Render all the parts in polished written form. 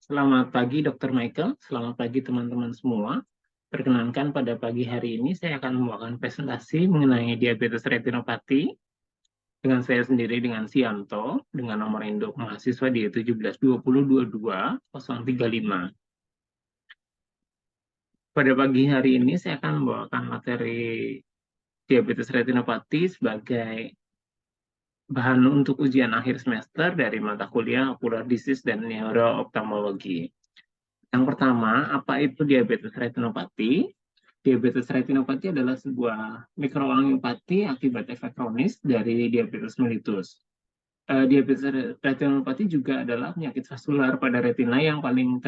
Selamat pagi, Dr. Michael. Selamat pagi, teman-teman semua. Perkenankan pada pagi hari ini saya akan membawakan presentasi mengenai diabetes retinopati dengan saya sendiri dengan Sianto dengan nomor induk mahasiswa di 172022 035. Pada pagi hari ini saya akan membawakan materi diabetes retinopati sebagai bahan untuk ujian akhir semester dari mata kuliah Ocular Disease dan Neuro-Ophthalmology. Yang pertama, apa itu diabetes retinopati? Diabetes retinopati adalah sebuah mikroangiopati akibat efek kronis dari diabetes mellitus. Diabetes retinopati juga adalah penyakit vaskular pada retina yang paling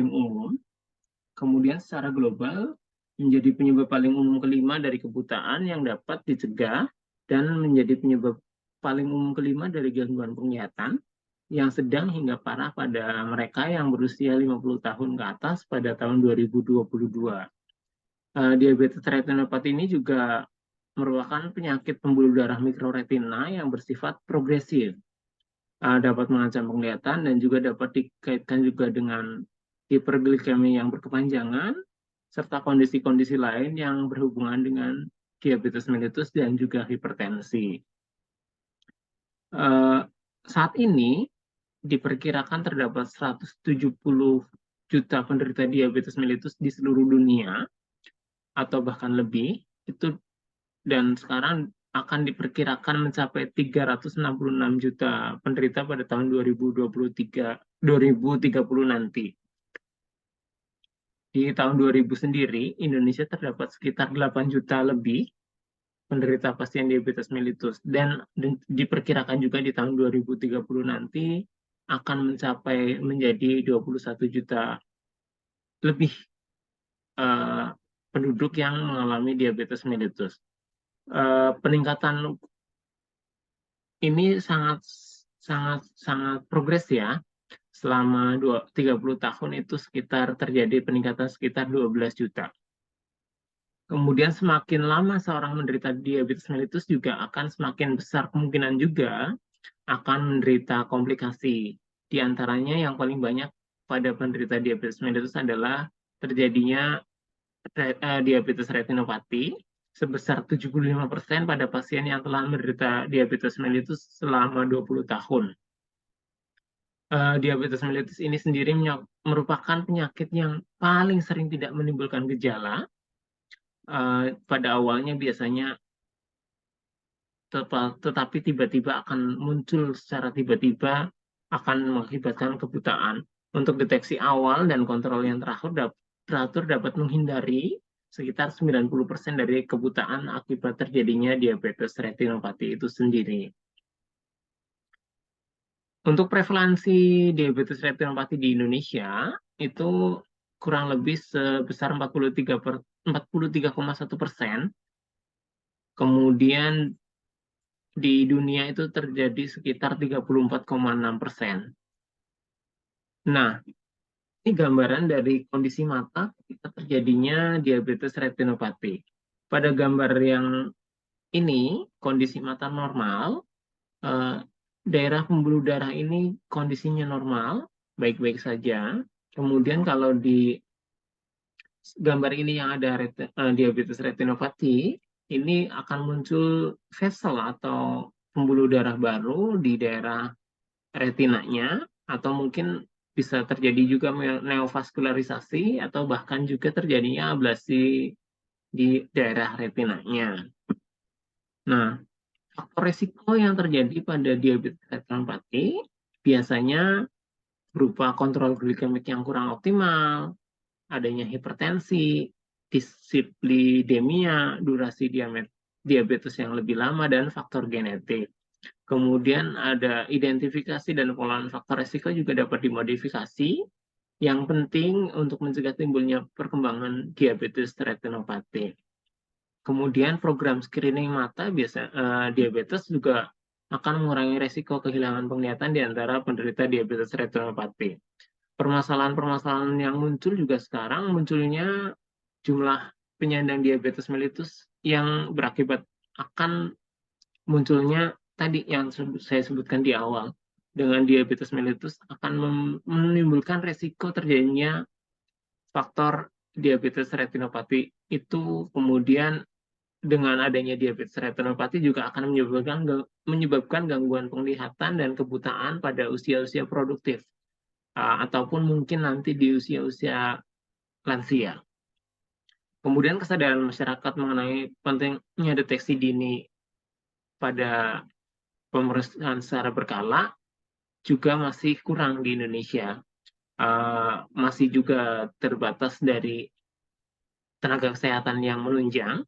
umum. Kemudian secara global menjadi penyebab paling umum kelima dari kebutaan yang dapat dicegah dan menjadi penyebab paling umum kelima dari gangguan penglihatan yang sedang hingga parah pada mereka yang berusia 50 tahun ke atas pada tahun 2022. Diabetes retinopati ini juga merupakan penyakit pembuluh darah mikroretina yang bersifat progresif, dapat mengancam penglihatan dan juga dapat dikaitkan juga dengan hiperglikemi yang berkepanjangan serta kondisi-kondisi lain yang berhubungan dengan diabetes mellitus dan juga hipertensi. Saat ini diperkirakan terdapat 170 juta penderita diabetes mellitus di seluruh dunia atau bahkan lebih itu, dan sekarang akan diperkirakan mencapai 366 juta penderita pada tahun 2030 nanti. Di tahun 2000 sendiri, Indonesia terdapat sekitar 8 juta lebih penderita pasien diabetes mellitus dan diperkirakan juga di tahun 2030 nanti akan menjadi 21 juta lebih penduduk yang mengalami diabetes mellitus. Peningkatan ini sangat sangat sangat progres ya. Selama 30 tahun itu terjadi peningkatan sekitar 12 juta. Kemudian semakin lama seorang menderita diabetes mellitus juga akan semakin besar kemungkinan juga akan menderita komplikasi. Di antaranya yang paling banyak pada penderita diabetes mellitus adalah terjadinya diabetes retinopati sebesar 75% pada pasien yang telah menderita diabetes mellitus selama 20 tahun. Diabetes mellitus ini sendiri merupakan penyakit yang paling sering tidak menimbulkan gejala. Pada awalnya biasanya tetapi tiba-tiba akan muncul secara tiba-tiba akan mengakibatkan kebutaan. Untuk deteksi awal dan kontrol yang teratur dapat menghindari sekitar 90% dari kebutaan akibat terjadinya diabetes retinopati itu sendiri. Untuk prevalensi diabetes retinopati di Indonesia itu kurang lebih sebesar 43,1%. Kemudian di dunia itu terjadi sekitar 34,6%. Nah, ini gambaran dari kondisi mata ketika terjadinya diabetes retinopati. Pada gambar yang ini, kondisi mata normal, daerah pembuluh darah ini kondisinya normal, baik-baik saja. Kemudian kalau di gambar ini yang ada diabetes retinopati, ini akan muncul vessel atau pembuluh darah baru di daerah retinanya, atau mungkin bisa terjadi juga neovaskularisasi atau bahkan juga terjadinya ablasi di daerah retinanya. Nah, faktor resiko yang terjadi pada diabetes retinopati biasanya berupa kontrol glikemik yang kurang optimal, adanya hipertensi, dislipidemia, durasi diabetes yang lebih lama, dan faktor genetik. Kemudian ada identifikasi dan pengolahan faktor resiko juga dapat dimodifikasi. Yang penting untuk mencegah timbulnya perkembangan diabetes retinopati. Kemudian program screening mata diabetes juga akan mengurangi resiko kehilangan penglihatan di antara penderita diabetes retinopati. Permasalahan-permasalahan yang muncul juga sekarang munculnya jumlah penyandang diabetes mellitus yang berakibat akan munculnya tadi yang saya sebutkan di awal, dengan diabetes mellitus akan menimbulkan resiko terjadinya faktor diabetes retinopati itu. Kemudian dengan adanya diabetes retinopati juga akan menyebabkan gangguan penglihatan dan kebutaan pada usia-usia produktif, ataupun mungkin nanti di usia-usia lansia. Kemudian kesadaran masyarakat mengenai pentingnya deteksi dini pada pemeriksaan secara berkala juga masih kurang di Indonesia. Masih juga terbatas dari tenaga kesehatan yang menunjang,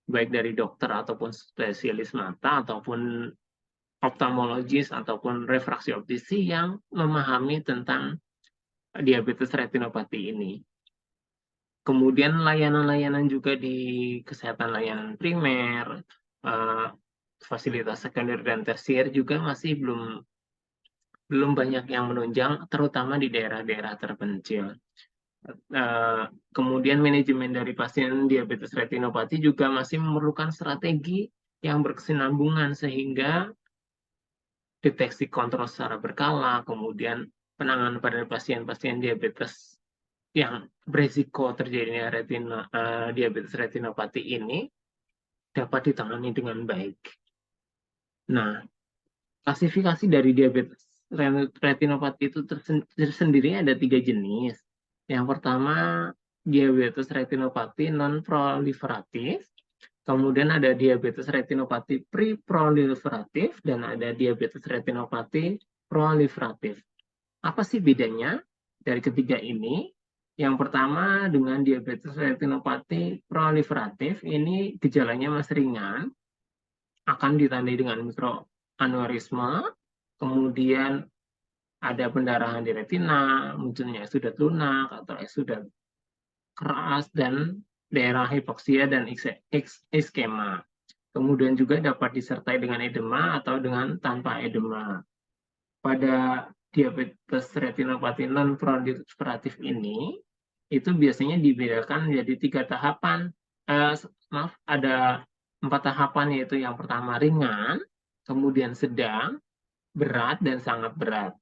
baik dari dokter ataupun spesialis mata ataupun oftalmologis ataupun refraksi optisi yang memahami tentang diabetes retinopati ini. Kemudian layanan-layanan juga di kesehatan layanan primer, fasilitas sekunder dan tersier juga masih belum banyak yang menunjang, terutama di daerah-daerah terpencil. Kemudian manajemen dari pasien diabetes retinopati juga masih memerlukan strategi yang berkesinambungan sehingga deteksi kontrol secara berkala, kemudian penanganan pada pasien-pasien diabetes yang berisiko terjadinya diabetes retinopati ini dapat ditangani dengan baik. Nah, klasifikasi dari diabetes retinopati itu tersendiri ada 3 jenis. Yang pertama, diabetes retinopati non-proliferatif. Kemudian ada diabetes retinopati pre-proliferatif dan ada diabetes retinopati proliferatif. Apa sih bedanya dari ketiga ini? Yang pertama, dengan diabetes retinopati proliferatif, ini gejalanya masih ringan, akan ditandai dengan mikroaneurisma, kemudian ada pendarahan di retina, munculnya eksudat lunak atau eksudat keras, dan daerah hipoksia dan iskema. Kemudian juga dapat disertai dengan edema atau dengan tanpa edema. Pada diabetes retinopati non-proliferatif ini, itu biasanya dibedakan menjadi 3 tahapan. Ada 4 tahapan, yaitu yang pertama ringan, kemudian sedang, berat, dan sangat berat.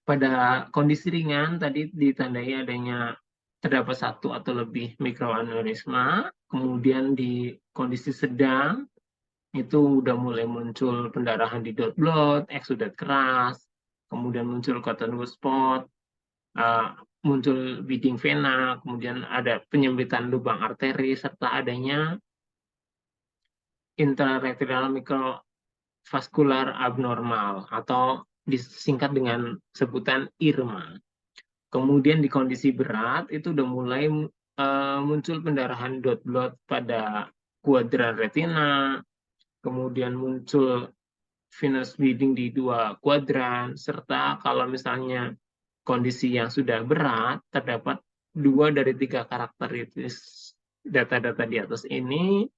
Pada kondisi ringan tadi ditandai adanya terdapat 1 atau lebih mikroaneurisma, kemudian di kondisi sedang itu udah mulai muncul pendarahan di dot blood, eksudat keras, kemudian muncul cottonwood spot, muncul bleeding vena, kemudian ada penyempitan lubang arteri, serta adanya intraretinal microvascular abnormal atau disingkat dengan sebutan IRMA. Kemudian di kondisi berat itu udah mulai muncul pendarahan dot blood pada kuadran retina, kemudian muncul venous bleeding di 2 kuadran, serta kalau misalnya kondisi yang sudah berat, terdapat 2 dari 3 karakteristik data-data di atas ini,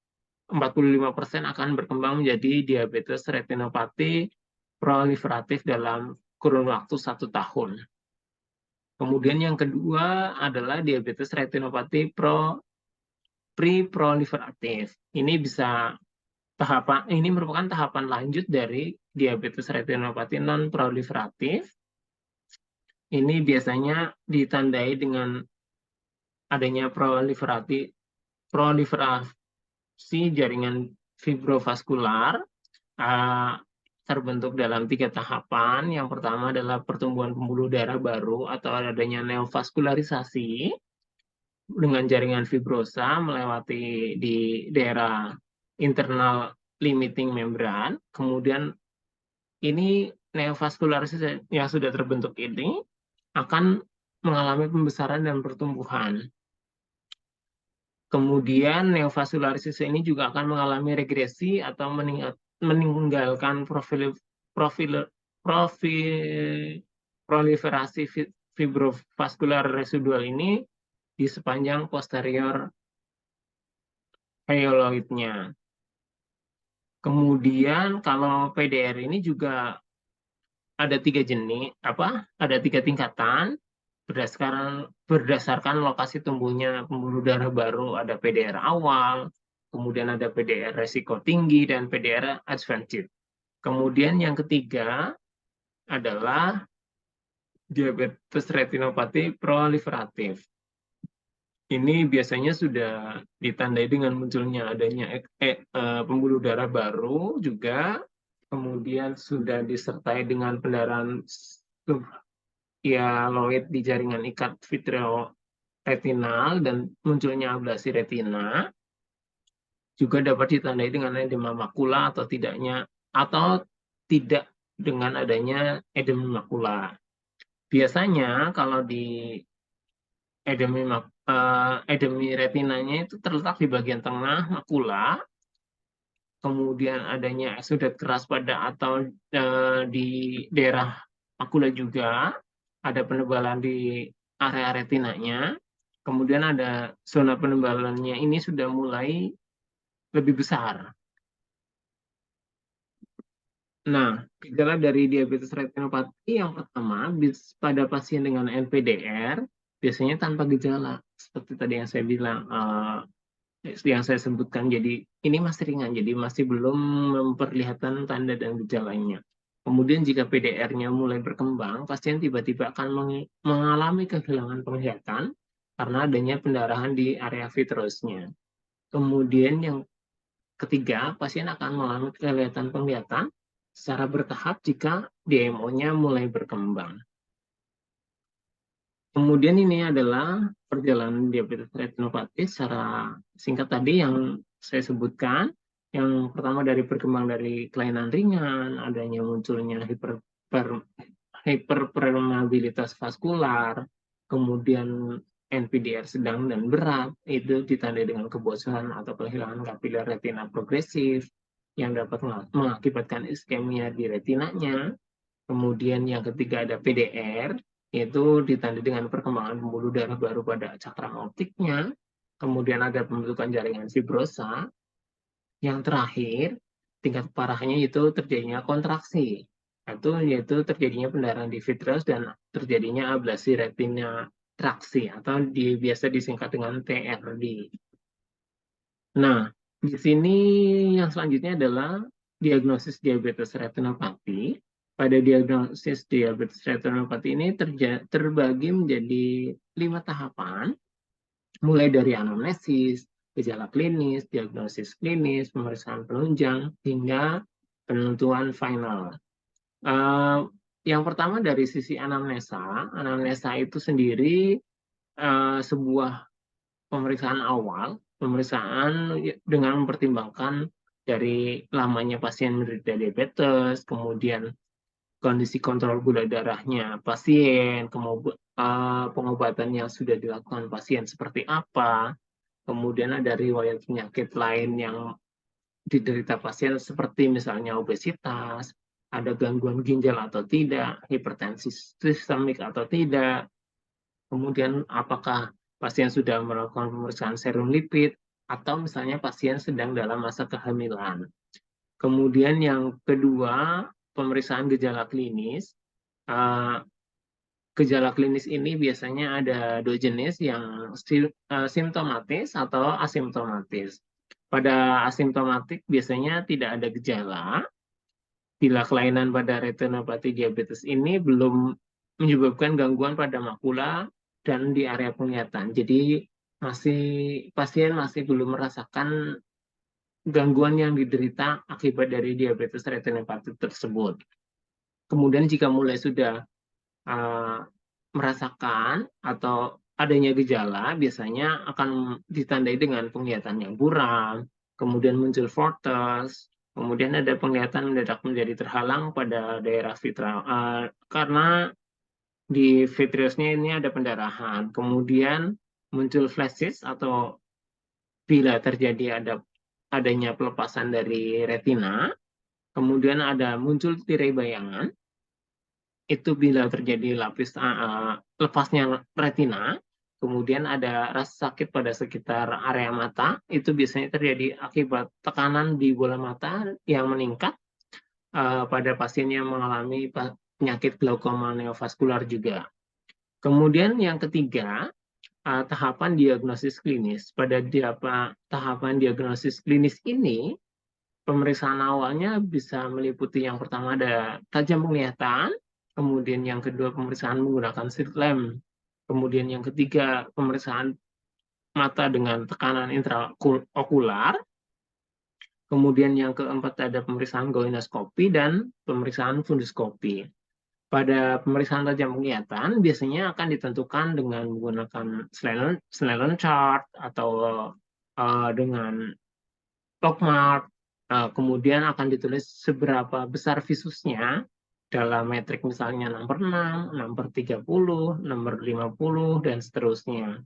45% akan berkembang menjadi diabetes retinopati proliferatif dalam kurun waktu 1 tahun. Kemudian yang kedua adalah diabetes retinopati pre-proliferatif. Ini merupakan tahapan lanjut dari diabetes retinopati non-proliferatif. Ini biasanya ditandai dengan adanya proliferasi jaringan fibrovaskular, terbentuk dalam 3 tahapan. Yang pertama adalah pertumbuhan pembuluh darah baru atau adanya neovaskularisasi dengan jaringan fibrosa melewati di daerah internal limiting membran. Kemudian ini neovaskularisasi yang sudah terbentuk ini akan mengalami pembesaran dan pertumbuhan. Kemudian neovaskularisasi ini juga akan mengalami regresi atau meninggalkan proliferasi fibrovaskular residual ini di sepanjang posterior hyaloidnya. Kemudian kalau PDR ini juga ada 3 jenis, ada 3 tingkatan berdasarkan lokasi tumbuhnya pembuluh darah baru. Ada PDR awal, kemudian ada PDR resiko tinggi, dan PDR advanced. Kemudian yang ketiga adalah diabetes retinopati proliferatif. Ini biasanya sudah ditandai dengan munculnya adanya pembuluh darah baru juga, kemudian sudah disertai dengan pendarahan subhyaloid di jaringan ikat vitreoretinal dan munculnya ablasi retina, juga dapat ditandai dengan edema makula atau tidak dengan adanya edema makula. Biasanya kalau di edemi retinanya itu terletak di bagian tengah makula, kemudian adanya eksudat keras pada atau di daerah makula juga, ada penebalan di area retinanya, kemudian ada zona penebalannya ini sudah mulai lebih besar. Nah, gejala dari diabetes retinopati yang pertama, pada pasien dengan NPDR, biasanya tanpa gejala. Seperti tadi yang saya bilang, yang saya sebutkan, jadi ini masih ringan, jadi masih belum memperlihatkan tanda dan gejalanya. Kemudian jika PDR-nya mulai berkembang, pasien tiba-tiba akan mengalami kehilangan penglihatan karena adanya pendarahan di area vitreusnya. Kemudian yang ketiga, pasien akan mengalami kelihatan penglihatan secara bertahap jika DMO-nya mulai berkembang. Kemudian ini adalah perjalanan diabetes retinopati secara singkat tadi yang saya sebutkan. Yang pertama dari berkembang dari kelainan ringan, adanya munculnya hiperpermeabilitas vaskular, kemudian NPDR sedang dan berat, itu ditandai dengan kebosanan atau kehilangan kapiler retina progresif yang dapat mengakibatkan iskemia di retinanya. Kemudian yang ketiga ada PDR, yaitu ditandai dengan perkembangan pembuluh darah baru pada cakram optiknya. Kemudian ada pembentukan jaringan fibrosa. Yang terakhir, tingkat parahnya itu terjadinya kontraksi. Yaitu terjadinya pendarahan di vitreus dan terjadinya ablasi retina traksi atau biasa disingkat dengan TRD. Nah, di sini yang selanjutnya adalah diagnosis diabetes retinopati. Pada diagnosis diabetes retinopati ini terbagi menjadi 5 tahapan, mulai dari anamnesis, gejala klinis, diagnosis klinis, pemeriksaan penunjang, hingga penentuan final. Yang pertama dari sisi anamnesa itu sendiri sebuah pemeriksaan awal, pemeriksaan dengan mempertimbangkan dari lamanya pasien menderita diabetes, kemudian kondisi kontrol gula darahnya pasien, pengobatan yang sudah dilakukan pasien seperti apa, kemudian ada riwayat penyakit lain yang diderita pasien seperti misalnya obesitas, ada gangguan ginjal atau tidak, hipertensi sistemik atau tidak, kemudian apakah pasien sudah melakukan pemeriksaan serum lipid, atau misalnya pasien sedang dalam masa kehamilan. Kemudian yang kedua, pemeriksaan gejala klinis. Gejala klinis ini biasanya ada dua jenis, yang simptomatis atau asimptomatis. Pada asimptomatik biasanya tidak ada gejala, bila kelainan pada retinopati diabetes ini belum menyebabkan gangguan pada makula dan di area penglihatan. Jadi pasien masih belum merasakan gangguan yang diderita akibat dari diabetes retinopati tersebut. Kemudian jika mulai sudah merasakan atau adanya gejala, biasanya akan ditandai dengan penglihatan yang buram, kemudian muncul vortex, kemudian ada penglihatan mendadak menjadi terhalang pada daerah karena di vitreusnya ini ada pendarahan. Kemudian muncul flashes atau bila terjadi adanya pelepasan dari retina, kemudian ada muncul tirai bayangan, itu bila terjadi lepasnya retina, kemudian ada rasa sakit pada sekitar area mata, itu biasanya terjadi akibat tekanan di bola mata yang meningkat pada pasien yang mengalami penyakit glaukoma neovaskular juga. Kemudian yang ketiga, tahapan diagnosis klinis. Pada tahapan diagnosis klinis ini, pemeriksaan awalnya bisa meliputi yang pertama ada tajam penglihatan, Kemudian yang kedua pemeriksaan menggunakan slit lamp. Kemudian yang ketiga pemeriksaan mata dengan tekanan intraokular. Kemudian yang keempat ada pemeriksaan goniskopi dan pemeriksaan funduskopi. Pada pemeriksaan tajam penglihatan biasanya akan ditentukan dengan menggunakan Snellen chart atau dengan logmark. Kemudian akan ditulis seberapa besar visusnya dalam metrik misalnya nomor 6, nomor 30, nomor 50, dan seterusnya.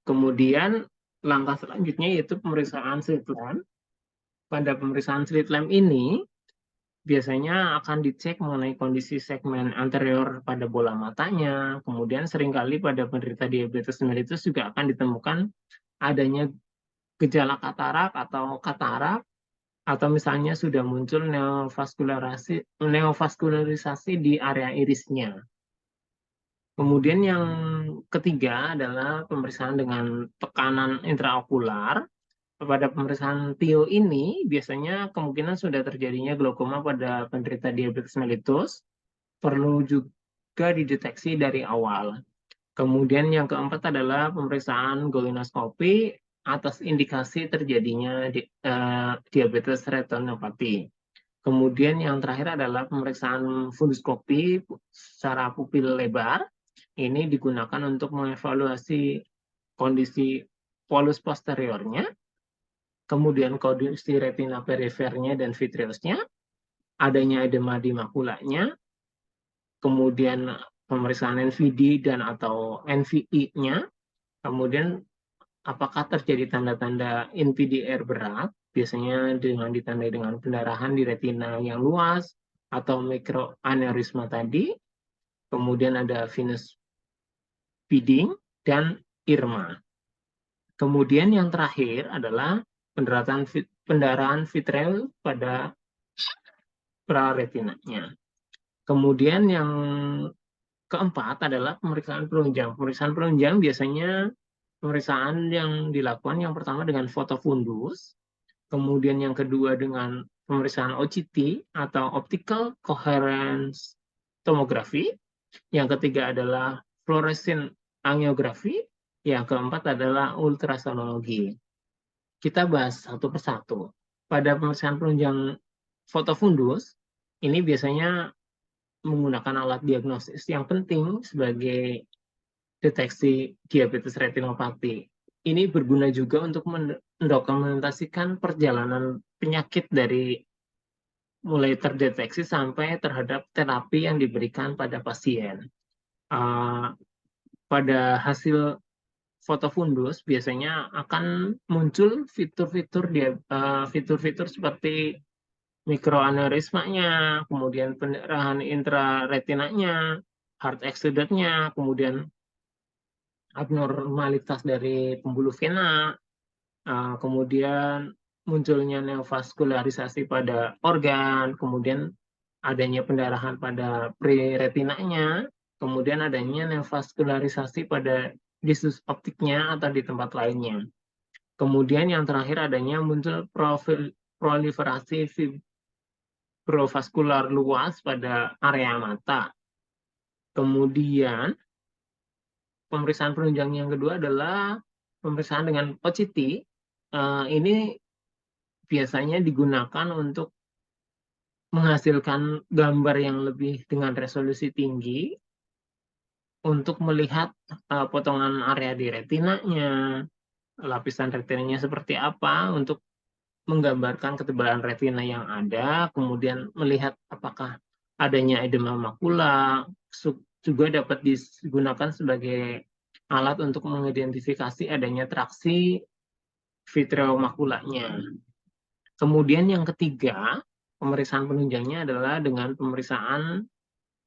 Kemudian langkah selanjutnya yaitu pemeriksaan slit lamp. Pada pemeriksaan slit lamp ini biasanya akan dicek mengenai kondisi segmen anterior pada bola matanya. Kemudian seringkali pada penderita diabetes mellitus juga akan ditemukan adanya gejala katarak atau misalnya sudah muncul neovaskularisasi di area irisnya. Kemudian yang ketiga adalah pemeriksaan dengan tekanan intraokular. Pada pemeriksaan TIO ini biasanya kemungkinan sudah terjadinya glaukoma pada penderita diabetes mellitus perlu juga dideteksi dari awal. Kemudian yang keempat adalah pemeriksaan goniskopi atas indikasi terjadinya diabetes retinopati. Kemudian yang terakhir adalah pemeriksaan funduskopi secara pupil lebar. Ini digunakan untuk mengevaluasi kondisi polus posteriornya, kemudian kondisi retina perifernya dan vitreusnya, adanya edema di makulanya, kemudian pemeriksaan NVD dan atau NVI-nya, kemudian apakah terjadi tanda-tanda NPDR berat, biasanya dengan ditandai dengan pendarahan di retina yang luas atau mikroaneurisma tadi, kemudian ada venous bleeding dan IRMA. Kemudian yang terakhir adalah pendarahan vitreal pada praretinanya. Kemudian yang keempat adalah pemeriksaan penunjang. Pemeriksaan penunjang biasanya pemeriksaan yang dilakukan yang pertama dengan foto fundus, kemudian yang kedua dengan pemeriksaan OCT atau Optical Coherence Tomography, yang ketiga adalah fluorescent angiografi, yang keempat adalah ultrasonologi. Kita bahas satu persatu. Pada pemeriksaan penunjang foto fundus, ini biasanya menggunakan alat diagnosis yang penting sebagai deteksi diabetes retinopati. Ini berguna juga untuk mendokumentasikan perjalanan penyakit dari mulai terdeteksi sampai terhadap terapi yang diberikan pada pasien. Pada hasil foto fundus biasanya akan muncul fitur-fitur seperti mikroaneurismanya, kemudian pendarahan intraretinanya, heart exudate-nya, kemudian abnormalitas dari pembuluh vena, kemudian munculnya neovaskularisasi pada organ, kemudian adanya pendarahan pada pre-retinanya, kemudian adanya neovaskularisasi pada disus optiknya atau di tempat lainnya. Kemudian yang terakhir adanya muncul proliferasi fibrovaskular luas pada area mata. Kemudian pemeriksaan penunjang yang kedua adalah pemeriksaan dengan OCT. Ini biasanya digunakan untuk menghasilkan gambar yang lebih dengan resolusi tinggi untuk melihat potongan area di retinanya, lapisan retinanya seperti apa, untuk menggambarkan ketebalan retina yang ada, kemudian melihat apakah adanya edema makula, juga dapat digunakan sebagai alat untuk mengidentifikasi adanya traksi vitreomakulanya. Kemudian yang ketiga, pemeriksaan penunjangnya adalah dengan pemeriksaan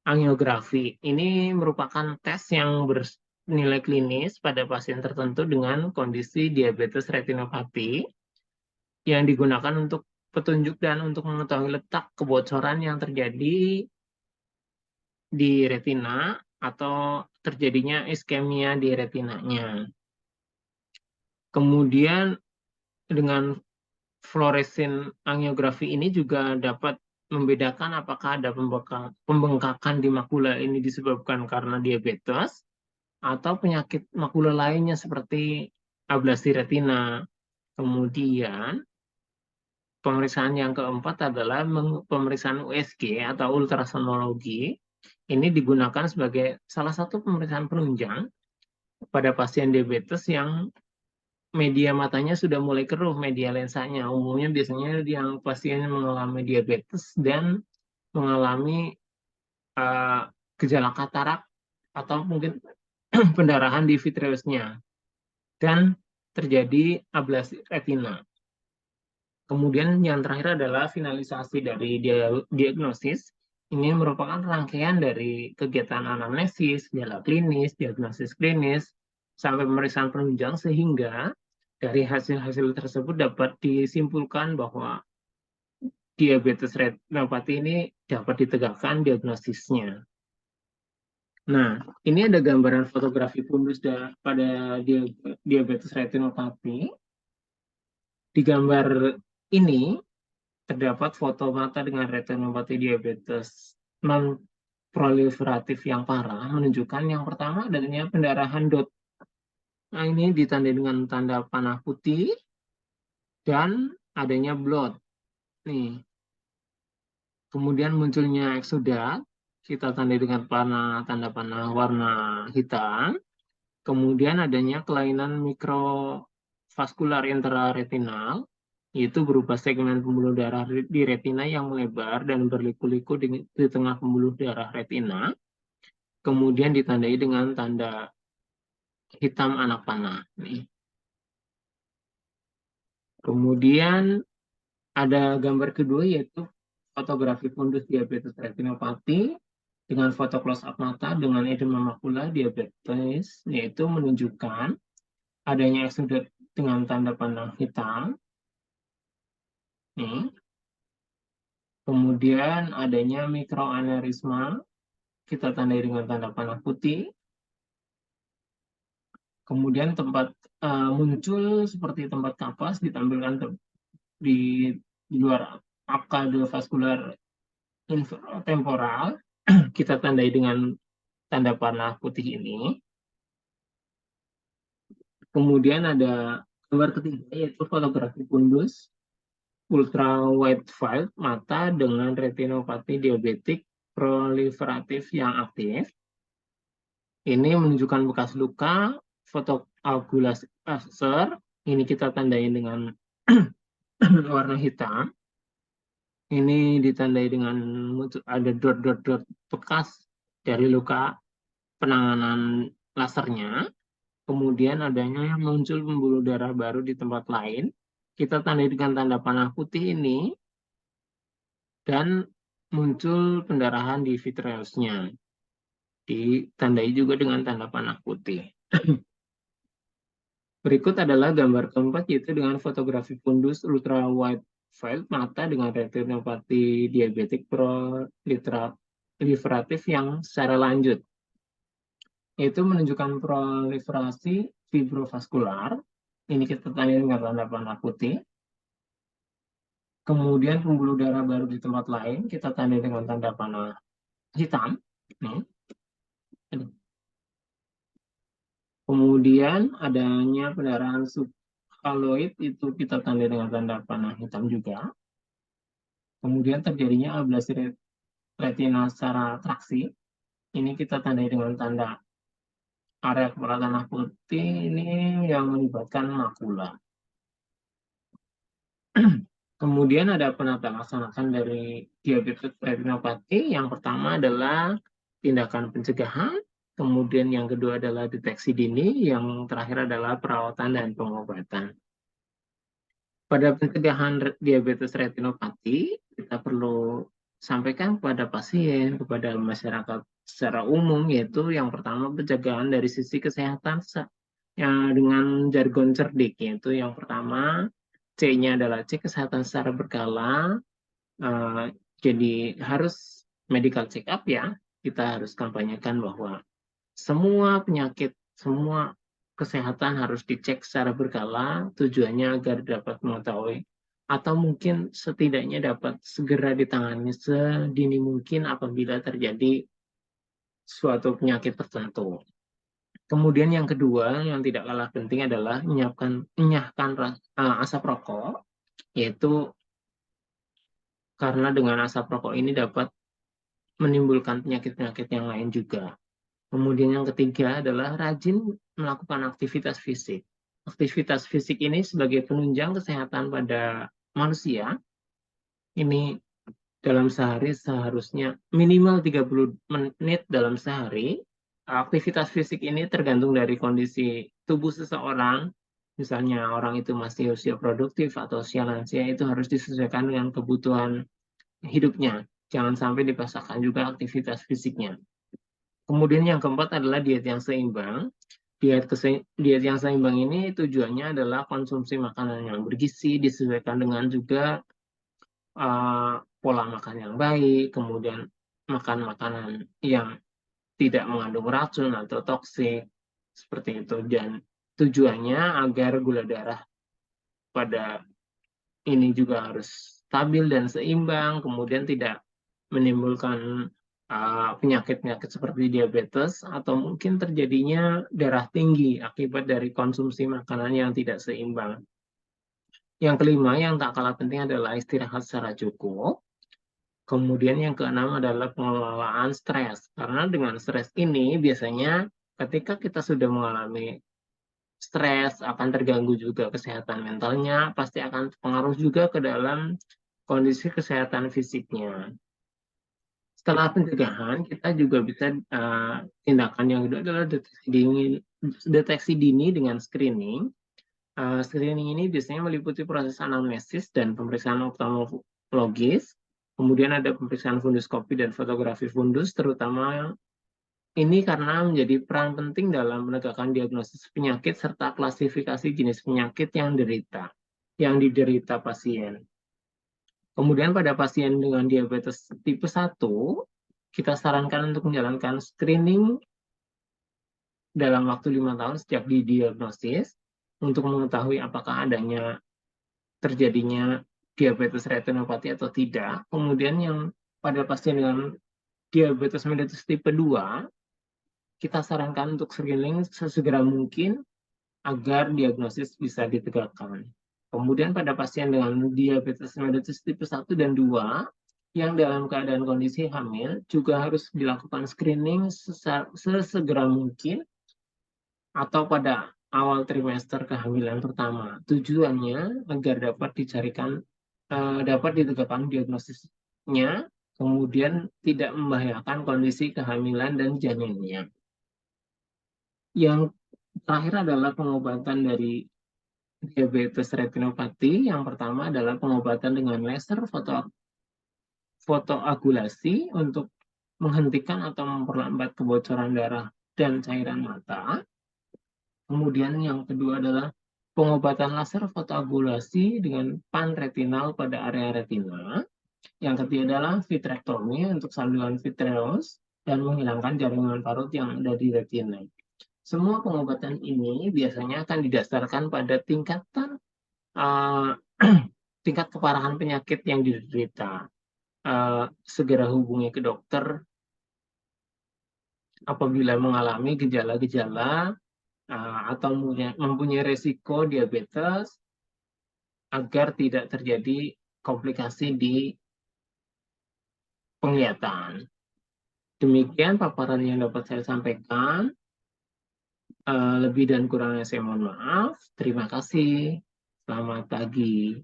angiografi. Ini merupakan tes yang bernilai klinis pada pasien tertentu dengan kondisi diabetes retinopati yang digunakan untuk petunjuk dan untuk mengetahui letak kebocoran yang terjadi di retina atau terjadinya iskemia di retinanya. Kemudian dengan fluorescent angiografi ini juga dapat membedakan apakah ada pembengkakan di makula ini disebabkan karena diabetes atau penyakit makula lainnya seperti ablasi retina. Kemudian pemeriksaan yang keempat adalah pemeriksaan USG atau ultrasonologi. Ini digunakan sebagai salah satu pemeriksaan penunjang pada pasien diabetes yang media matanya sudah mulai keruh, media lensanya. Umumnya biasanya yang pasien mengalami diabetes dan mengalami uh, gejala katarak atau mungkin pendarahan di vitreusnya dan terjadi ablasi retina. Kemudian yang terakhir adalah finalisasi dari diagnosis. Ini merupakan rangkaian dari kegiatan anamnesis, gejala klinis, diagnosis klinis, sampai pemeriksaan penunjang sehingga dari hasil-hasil tersebut dapat disimpulkan bahwa diabetes retinopati ini dapat ditegakkan diagnosisnya. Nah, ini ada gambaran fotografi fundus pada diabetes retinopati. Di gambar ini terdapat foto mata dengan retinopati diabetes non proliferatif yang parah menunjukkan yang pertama adanya pendarahan dot. Nah, ini ditandai dengan tanda panah putih dan adanya blood. Nih, kemudian munculnya eksudat, kita tandai dengan tanda panah warna hitam. Kemudian adanya kelainan mikrovaskular intraretinal, yaitu berupa segmen pembuluh darah di retina yang melebar dan berliku-liku di tengah pembuluh darah retina. Kemudian ditandai dengan tanda hitam anak panah. Nih. Kemudian ada gambar kedua yaitu fotografi fundus diabetes retinopati dengan foto close up mata dengan edema makula diabetes, yaitu menunjukkan adanya eksudat dengan tanda panah hitam. Nih. Kemudian adanya mikroaneurisma, kita tandai dengan tanda panah putih. Kemudian muncul seperti tempat kapas ditampilkan di luar arcade vaskular temporal. Kita tandai dengan tanda panah putih ini. Kemudian ada gambar ketiga yaitu fotografi fundus ultra wide field mata dengan retinopati diabetik proliferatif yang aktif. Ini menunjukkan bekas luka, fotoagulasi laser. Ini kita tandai dengan warna hitam. Ini ditandai dengan ada dot-dot bekas dari luka penanganan lasernya. Kemudian adanya muncul pembuluh darah baru di tempat lain. Kita tandai dengan tanda panah putih ini dan muncul pendarahan di vitreusnya. Ditandai juga dengan tanda panah putih. Berikut adalah gambar keempat yaitu dengan fotografi fundus ultra wide field mata dengan retinopati diabetik proliferatif yang secara lanjut, yaitu menunjukkan proliferasi fibrovaskular. Ini kita tandai dengan tanda panah putih. Kemudian pembuluh darah baru di tempat lain kita tandai dengan tanda panah hitam. Nih. Kemudian adanya pendarahan subkaloid itu kita tandai dengan tanda panah hitam juga. Kemudian terjadinya ablasi retina secara traksi. Ini kita tandai dengan tanda area kepala tanah putih ini yang melibatkan makula. Kemudian ada penata laksanakan dari diabetes retinopati. Yang pertama adalah tindakan pencegahan, kemudian yang kedua adalah deteksi dini, yang terakhir adalah perawatan dan pengobatan. Pada pencegahan diabetes retinopati, kita perlu sampaikan kepada pasien, kepada masyarakat secara umum, yaitu yang pertama pencegahan dari sisi kesehatan yang dengan jargon cerdik, yaitu yang pertama C-nya adalah cek kesehatan secara berkala, jadi harus medical check up ya, kita harus kampanyekan bahwa semua penyakit, semua kesehatan harus dicek secara berkala, tujuannya agar dapat mengetahui atau mungkin setidaknya dapat segera ditangani sedini mungkin apabila terjadi suatu penyakit tertentu. Kemudian yang kedua yang tidak kalah penting adalah menyahkan asap rokok, yaitu karena dengan asap rokok ini dapat menimbulkan penyakit-penyakit yang lain juga. Kemudian yang ketiga adalah rajin melakukan aktivitas fisik. Aktivitas fisik ini sebagai penunjang kesehatan pada manusia, ini dalam sehari seharusnya minimal 30 menit dalam sehari. Aktivitas fisik ini tergantung dari kondisi tubuh seseorang. Misalnya orang itu masih usia produktif atau usia lansia, itu harus disesuaikan dengan kebutuhan hidupnya. Jangan sampai dipaksakan juga aktivitas fisiknya. Kemudian yang keempat adalah diet yang seimbang. Diet yang seimbang ini tujuannya adalah konsumsi makanan yang bergizi, disesuaikan dengan juga pola makan yang baik, kemudian makan makanan yang tidak mengandung racun atau toksik, seperti itu. Dan tujuannya agar gula darah pada ini juga harus stabil dan seimbang, kemudian tidak menimbulkan penyakit-penyakit seperti diabetes atau mungkin terjadinya darah tinggi akibat dari konsumsi makanan yang tidak seimbang. Yang kelima yang tak kalah penting adalah istirahat secara cukup. Kemudian yang keenam adalah pengelolaan stres. Karena dengan stres ini biasanya ketika kita sudah mengalami stres akan terganggu juga kesehatan mentalnya, pasti akan pengaruh juga ke dalam kondisi kesehatan fisiknya. Setelah pencegahan, kita juga bisa tindakan yang kedua adalah deteksi dini dengan screening. Screening ini biasanya meliputi proses anamnesis dan pemeriksaan oftalmologis. Kemudian ada pemeriksaan funduskopi dan fotografi fundus, terutama ini karena menjadi peran penting dalam menegakkan diagnosis penyakit serta klasifikasi jenis penyakit yang diderita pasien. Kemudian pada pasien dengan diabetes tipe 1, kita sarankan untuk menjalankan screening dalam waktu 5 tahun sejak didiagnosis untuk mengetahui apakah terjadinya diabetes retinopati atau tidak. Kemudian yang pada pasien dengan diabetes mellitus tipe 2, kita sarankan untuk screening sesegera mungkin agar diagnosis bisa ditegakkan. Kemudian pada pasien dengan diabetes mellitus tipe 1 dan 2 yang dalam keadaan kondisi hamil juga harus dilakukan screening sesegera mungkin atau pada awal trimester kehamilan pertama. Tujuannya agar dapat ditegakkan diagnosisnya, kemudian tidak membahayakan kondisi kehamilan dan janinnya. Yang terakhir adalah pengobatan dari diabetes retinopati. Yang pertama adalah pengobatan dengan laser fotoagulasi untuk menghentikan atau memperlambat kebocoran darah dan cairan mata. Kemudian yang kedua adalah pengobatan laser fotoagulasi dengan panretinal pada area retina. Yang ketiga adalah vitrektomi untuk saluran vitreous dan menghilangkan jaringan parut yang ada di retina. Semua pengobatan ini biasanya akan didasarkan pada tingkat keparahan penyakit yang diderita. Segera hubungi ke dokter apabila mengalami gejala-gejala atau mempunyai resiko diabetes agar tidak terjadi komplikasi di penglihatan. Demikian paparan yang dapat saya sampaikan. Lebih dan kurangnya saya mohon maaf. Terima kasih. Selamat pagi.